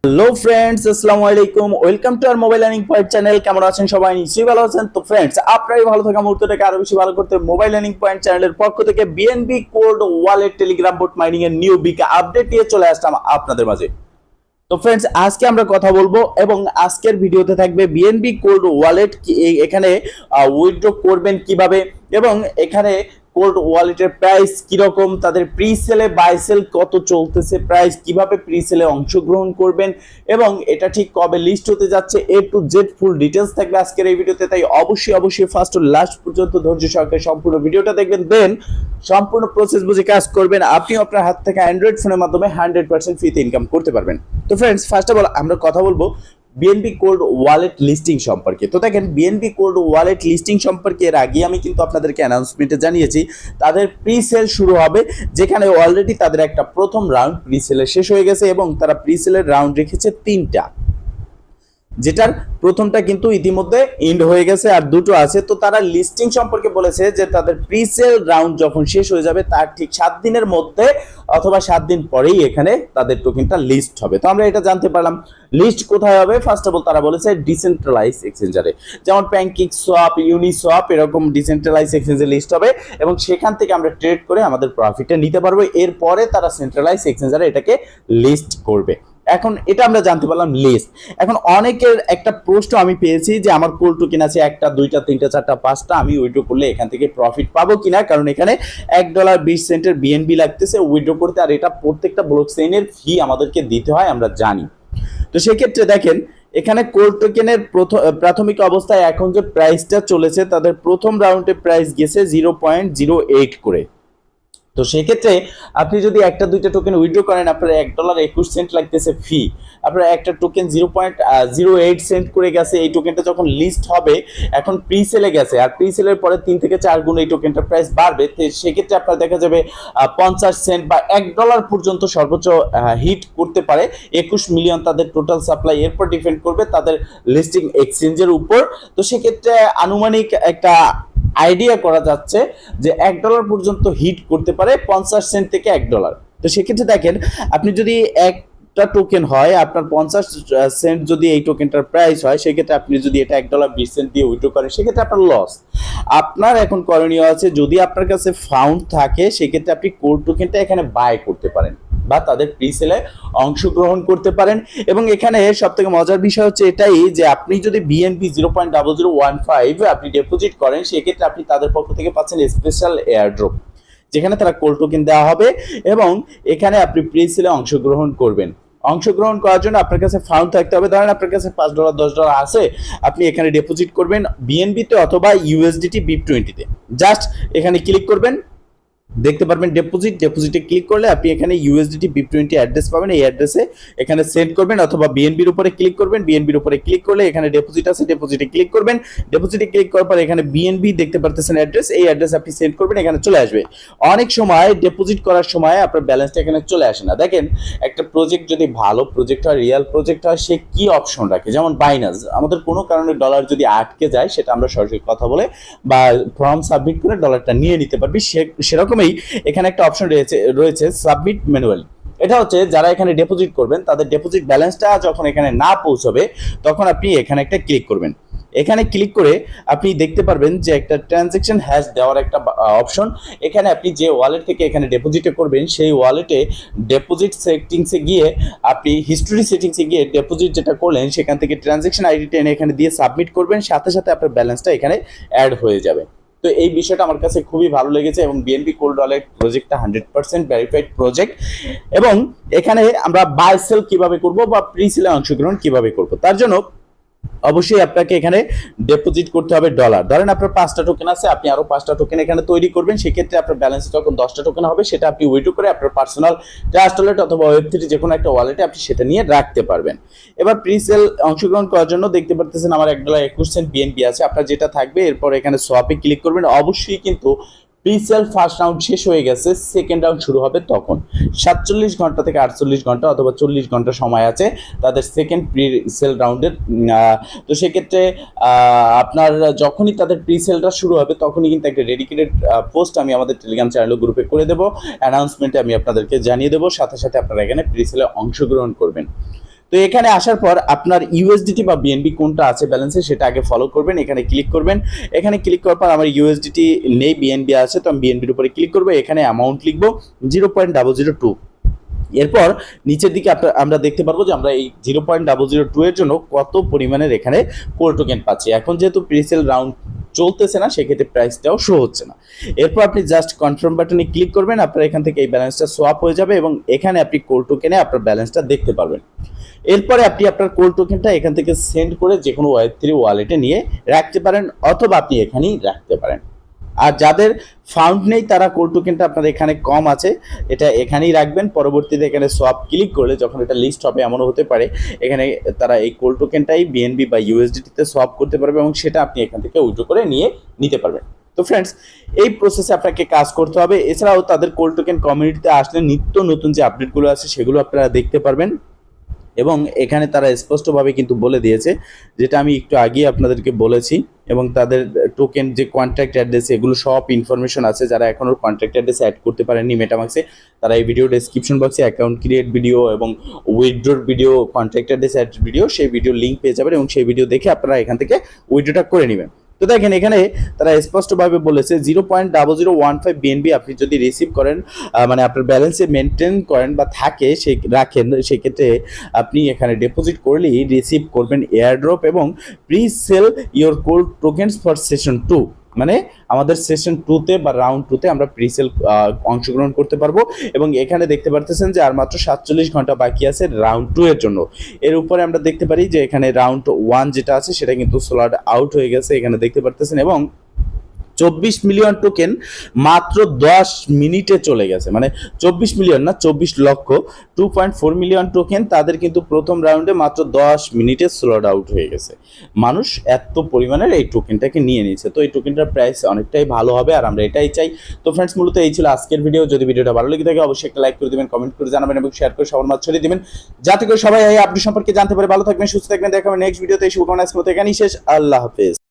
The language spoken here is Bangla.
হ্যালো ফ্রেন্ডস, আসসালামু আলাইকুম। Welcome to our mobile earning point channel. কেমন আছেন সবাই? নিশ্চয়ই ভালো আছেন। তো ফ্রেন্ডস, আপনারাই ভালো থাকা মুহূর্তটাকে আরো বেশি ভালো করতে মোবাইল আর্নিং পয়েন্ট চ্যানেলের পক্ষ থেকে BNB cold wallet Telegram boat mining এর নিউ বিকে আপডেট নিয়ে চলে আসলাম আপনাদের মাঝে। তো ফ্রেন্ডস, আজকে আমরা কথা বলবো এবং আজকের ভিডিওতে থাকবে বিএনবি কোল্ড ওয়ালেট এখানে উইথড্র করবেন কিভাবে এবং এখানে কোল্ড ওয়ালেটের প্রাইস কিরকম, তাদের প্রি সেলে বাই সেল কত চলতেছে, প্রাইস কিভাবে প্রি সেলে অংশগ্রহণ করবেন এবং এটা ঠিক কবে লিস্ট হতে যাচ্ছে, এ টু জেড ফুল ডিটেলস থাকবে আজকের এই ভিডিওতে। তাই অবশ্যই ফার্স্ট টু লাস্ট পর্যন্ত ধৈর্য সহকারে সম্পূর্ণ ভিডিওটা দেখবেন, দেন সম্পূর্ণ প্রসেস বুঝে কাজ করবেন। আপনি আপনার হাত থেকে অ্যান্ড্রয়েড ফোনের মাধ্যমে 100% ফ্রিতে ইনকাম করতে পারবেন। তো ফ্রেন্ডস, ফার্স্ট অফ অল আমরা কথা বলবো বিএনবি কোল্ড ওয়ালেট লিস্টিং সম্পর্কে। তো দেখেন, বিএনবি কোল্ড ওয়ালেট লিস্টিং সম্পর্কে এর আগে আমি কিন্তু আপনাদেরকে অ্যানাউন্সমেন্টে জানিয়েছি তাদের প্রি সেল শুরু হবে, যেখানে অলরেডি তাদের একটা প্রথম রাউন্ড প্রি সেলে শেষ হয়ে গেছে এবং তারা প্রি সেলের রাউন্ড রেখেছে 3টা, যেটার প্রথমটা কিন্তু ইতিমধ্যে এন্ড হয়ে গেছে আর দুটো আছে। তো তারা লিস্টিং সম্পর্কে বলেছে যে তাদের প্রিসেল রাউন্ড যখন শেষ হয়ে যাবে তার ঠিক 7 দিনের মধ্যে অথবা 7 দিন পরেই এখানে তাদের টোকেনটা লিস্ট হবে। তো আমরা এটা জানতে পারলাম লিস্ট কোথায় হবে। ফার্স্ট অফ অল তারা বলেছে ডিসেন্ট্রালাইজ এক্সচেঞ্জারে, যেমন প্যানকেক সোয়াপ, ইউনিসোয়াপ, এরকম ডিসেন্ট্রালাইজ এক্সচেঞ্জে লিস্ট হবে এবং সেখান থেকে আমরা ট্রেড করে আমাদের প্রফিটটা নিতে পারবো। এরপরে তারা সেন্ট্রালাইজ এক্সচেঞ্জারে এটাকে লিস্ট করবে। এখন এটা আমরা জানতে পারলাম লিস্ট। এখন অনেকের একটা প্রশ্ন আমি পেয়েছি যে আমার কোল্ড টোকেন আছে 1টা 2টা 3টা 4টা 5টা, আমি উইথড্র করলে এখান থেকে প্রফিট পাবো কিনা, কারণ এখানে $1.20 বিএনবি লাগতেছে উইথড্র করতে, আর এটা প্রত্যেকটা ব্লক চেইনের ফি আমাদেরকে দিতে হয় আমরা জানি। তো সেক্ষেত্রে দেখেন, এখানে কোল্ড টোকেনের প্রাথমিক অবস্থায় এখন যে প্রাইসটা চলেছে, তাদের প্রথম রাউন্ডে প্রাইস গেছে 0.08 করে। তো সেক্ষেত্রে আপনি যদি 1টা 2টা টোকেন উইথড্র করেন, আপনার $1.21 লাগতেছে ফি। আপনার একটা টোকেন 0.08 করে গেছে। এই টোকেনটা যখন লিস্ট হবে, এখন প্রি সেলে গেছে, আর প্রি সেলের পরে 3 থেকে 4 গুণ এই টোকেনটার প্রাইস বাড়বে। সেক্ষেত্রে আপনার দেখা যাবে 50 সেন্ট বা $1 পর্যন্ত সর্বোচ্চ হিট করতে পারে। 21 মিলিয়ন তাদের টোটাল সাপ্লাই, এরপর ডিপেন্ড করবে তাদের লিস্টিং এক্সচেঞ্জের উপর। তো সেক্ষেত্রে আনুমানিক একটা আইডিয়া করা যাচ্ছে যে $1 পর্যন্ত হিট করতে পারে 50 সেন্ট থেকে $1। তো সেক্ষেত্রে দেখেন, আপনি যদি একটা টোকেন হয় আপনার 50 সেন্ট, যদি এই টোকেনটার প্রাইস হয়, সেক্ষেত্রে আপনি যদি এটা $1.20 দিয়ে উইথড্র করেন, সেক্ষেত্রে আপনার লস। আপনার এখন করণীয় আছে, যদি আপনার কাছে ফাউন্ড থাকে সেক্ষেত্রে আপনি কোল্ড টোকেনটা এখানে বাই করতে পারেন বা তাদের প্রি সেলে অংশগ্রহণ করতে পারেন। এবং এখানে সব থেকে মজার বিষয় হচ্ছে এটাই যে আপনি যদি বিএনপি 0.0015 আপনি ডিপোজিট করেন, সেক্ষেত্রে আপনি তাদের পক্ষ থেকে পাচ্ছেন স্পেশাল এয়ারড্রপ, যেখানে তারা কোল্ড টোকেন দেওয়া হবে এবং এখানে আপনি প্রি সেলে অংশগ্রহণ করবেন। অংশগ্রহণ করার জন্য আপনার কাছে ফান্ড থাকতে হবে। ধরেন আপনার কাছে $5 $10 আছে, আপনি এখানে ডিপোজিট করবেন বিএনবিতে অথবা ইউএসডিটি BIP20-তে। জাস্ট এখানে ক্লিক করবেন, দেখতে পারবেন ডিপোজিটে ক্লিক করলে আপনি এখানে ইউএসডিটি BIP20 অ্যাড্রেস পাবেন। এই অ্যাড্রেসে এখানে সেন্ড করবেন অথবা বিএনবির উপরে ক্লিক করবেন। বিএনবির উপরে ক্লিক করলে এখানে ডিপোজিট আছে, ডিপোজিটে ক্লিক করবেন। ডিপোজিটে ক্লিক করার পর এখানে বিএনবি দেখতে পারতেছেন অ্যাড্রেস, এই অ্যাড্রেস আপনি সেন্ড করবেন, এখানে চলে আসবে। অনেক সময় ডিপোজিট করার সময় আপনার ব্যালেন্সটা এখানে চলে আসে না। দেখেন, একটা প্রজেক্ট যদি ভালো প্রজেক্ট হয়, রিয়েল প্রজেক্ট হয়, সে কি অপশন রাখে, যেমন বাইনান্স, আমাদের কোনো কারণে ডলার যদি আটকে যায়, সেটা আমরা সরাসরি কথা বলে বা ফর্ম সাবমিট করে ডলারটা নিয়ে নিতে পারবি। সেরকমই এখানে একটা অপশন রয়েছে সাবমিট ম্যানুয়ালি। এটা হচ্ছে যারা এখানে ডিপোজিট করবেন তাদের ডিপোজিট ব্যালেন্সটা যখন এখানে না পৌঁছবে, তখন আপনি এখানে একটা ক্লিক করবেন। এখানে ক্লিক করে আপনি দেখতে পারবেন যে একটা ট্রানজ্যাকশন হ্যাশ দেওয়ার একটা অপশন। এখানে আপনি যে ওয়ালেট থেকে এখানে ডিপোজিটে করবেন, সেই ওয়ালেটে ডিপোজিট সেটিংসে গিয়ে আপনি হিস্টরি সেটিংসে গিয়ে ডিপোজিট যেটা করলেন সেখান থেকে ট্রানজ্যাকশন আইডিটা এখানে দিয়ে সাবমিট করবেন, সাথে সাথে আপনার ব্যালেন্সটা এখানে অ্যাড হয়ে যাবে। তো এই বিষয়টা আমার কাছে খুবই ভালো লেগেছে এবং বিএনবি কোল্ড ওয়ালেট প্রজেক্টটা 100% ভেরিফাইড প্রজেক্ট। এবং এখানে আমরা বাই সেল কিভাবে করব বা প্রি সেলে অংশগ্রহণ কিভাবে করব, তার জন্য অবশ্যই আপনাকে এখানে ডিপোজিট করতে হবে ডলার। ধরেন আপনার 5টা টোকেন আছে, আপনি আরো 5টা টোকেন এখানে তৈরি করবেন। সেক্ষেত্রে আপনার ব্যালেন্স যখন 10টা টোকেন হবে, সেটা আপনি উইথড্র করে আপনার পার্সোনাল ট্রাস্ট ওয়ালেট অথবা ওয়েব3 যে কোনো একটা ওয়ালেটে আপনি সেটা নিয়ে রাখতে পারবেন। এবার প্রি সেল অংশগ্রহণ করার জন্য দেখতে পারতেছেন আমার $1.21 বিএনবি আছে, আপনার যেটা থাকবে। এরপর এখানে সোয়াপে ক্লিক করবেন। অবশ্যই কিন্তু প্রি সেল ফার্স্ট রাউন্ড শেষ হয়ে গেছে, সেকেন্ড রাউন্ড শুরু হবে তখন 47 ঘন্টা থেকে 48 ঘন্টা অথবা 40 ঘন্টা সময় আছে তাদের সেকেন্ড প্রি সেল রাউন্ডের। তো সেক্ষেত্রে আপনার যখনই তাদের প্রি সেলটা শুরু হবে, তখনই কিন্তু একটা ডেডিকেটেড পোস্ট আমি আমাদের টেলিগ্রাম চ্যানেল গ্রুপে করে দেবো, অ্যানাউন্সমেন্টে আমি আপনাদেরকে জানিয়ে দেবো, সাথে সাথে আপনারা এখানে প্রি সেলে অংশগ্রহণ করবেন। তো এখানে আসার পর আপনার ইউএসডিটি বা বিএনবি কোনটা আছে ব্যালেন্সে সেটা আগে ফলো করবেন, এখানে ক্লিক করবেন। এখানে ক্লিক করার পর আমার ইউএসডিটি নেই, বিএনবি আছে, তো আমি বিএনবির উপরে ক্লিক করবো। এখানে অ্যামাউন্ট লিখবো 0.002। এরপর নিচের দিকে আমরা দেখতে পারবো যে আমরা এই 0.002 এর জন্য কত পরিমাণের এখানে কোর টোকেন পাচ্ছি। এখন যেহেতু প্রিসেল রাউন্ড চলতেছে না, সেক্ষেত্রে প্রাইসটাও শো হচ্ছে না। এরপর আপনি জাস্ট কনফার্ম বাটনে ক্লিক করবেন, আপনার এখান থেকে এই ব্যালেন্সটা সোয়াপ হয়ে যাবে এবং এখানে আপনি কোর টোকেনে আপনার ব্যালেন্সটা দেখতে পারবেন। এরপরে আপনি আপনার কোর টোকেনটা এখান থেকে সেন্ড করে যে কোনো Web3 ওয়ালেটে নিয়ে রাখতে পারেন, অথবা আপনি এখানেই রাখতে পারেন। আর যাদের ফাউন্ড নেই তারা কোর টোকেনটা আপনার এখানে কম আছে, এটা এখানেই রাখবেন। পরবর্তীতে এখানে সোয়াপ ক্লিক করলে যখন এটা লিস্ট হবে, এমনও হতে পারে এখানে তারা এই কোর টোকেনটাই বিএনবি বা ইউএসডিটিতে সোয়াপ করতে পারবে এবং সেটা আপনি এখান থেকে উইথড্র করে নিতে পারবেন। তো ফ্রেন্ডস, এই প্রসেসে আপনাকে কাজ করতে হবে। এছাড়াও তাদের কোর টোকেন কমিউনিটিতে আসলে নিত্য নতুন যে আপডেটগুলো আছে সেগুলো আপনারা দেখতে পারবেন। এবং এখানে তারা স্পষ্টভাবে কিন্তু বলে দিয়েছে, যেটা আমি একটু আগে আপনাদেরকে বলেছি, এবং তাদের টোকেন যে কন্ট্যাক্ট অ্যাড্রেস এগুলো সব ইনফরমেশন আছে। যারা এখনও কন্ট্যাক্ট অ্যাড্রেস অ্যাড করতে পারেননি মেটামাক্সে, তারা এই ভিডিও ডেসক্রিপশন বক্সে অ্যাকাউন্ট ক্রিয়েট ভিডিও এবং উইথড্রোর video, contact address add video, সেই ভিডিও লিঙ্ক পেয়ে যাবেন এবং সেই ভিডিও দেখে আপনারা এখান থেকে উইথড্রোটা করে নেবেন। তো দেখেন এখানে তারা স্পষ্টভাবে বলেছে 0.0015 বিএনবি আপনি যদি রিসিভ করেন, মানে আপনার ব্যালেন্সে মেনটেন করেন বা থাকে রাখেন, সেক্ষেত্রে আপনি এখানে ডিপোজিট করলেই রিসিভ করবেন এয়ারড্রপ এবং pre sell your core tokens for session 2। মানে আমাদের সেশন 2তে বা রাউন্ড 2তে আমরা প্রিসেল অংশগ্রহণ করতে পারবো। এবং এখানে দেখতে পারতেছেন যে আর মাত্র 47 ঘন্টা বাকি আছে রাউন্ড 2 এর জন্য। এর উপরে আমরা দেখতে পারি যে এখানে রাউন্ড 1 যেটা আছে সেটা কিন্তু সোল্ড আউট হয়ে গেছে, এখানে দেখতে পারতেছেন। এবং 24 মিলিয়ন টোকেন মাত্র 10 মিনিটে চলে গেছে, মানে 24 মিলিয়ন না, 24 লক্ষ। 2.4 মিলিয়ন টোকেন তাদের কিন্তু প্রথম রাউন্ডে মাত্র 10 মিনিটে সোল্ড আউট হয়ে গেছে। মানুষ এত পরিমাণের এই টোকেনটাকে নিয়ে নিয়েছে। তো এই টোকেনটার প্রাইস অনেকটাই ভালো হবে আর আমরা এটাই চাই। তো ফ্রেন্ডস, মূলত এই ছিল আজকের ভিডিও। যদি ভিডিওটা ভালো লেগে থাকে অবশ্যই একটা লাইক করে দিবেন, কমেন্ট করে জানাবেন এবং শেয়ার করে সবার মাঝে ছড়িয়ে দিবেন, যাতে করে সবাই এই আপডেট সম্পর্কে জানতে পারে। ভালো থাকবেন, সুস্থ থাকবেন, দেখা হবে নেক্সট ভিডিওতে। শুভকামনা, আজকের মতো এখানেই শেষ। আল্লাহ হাফেজ।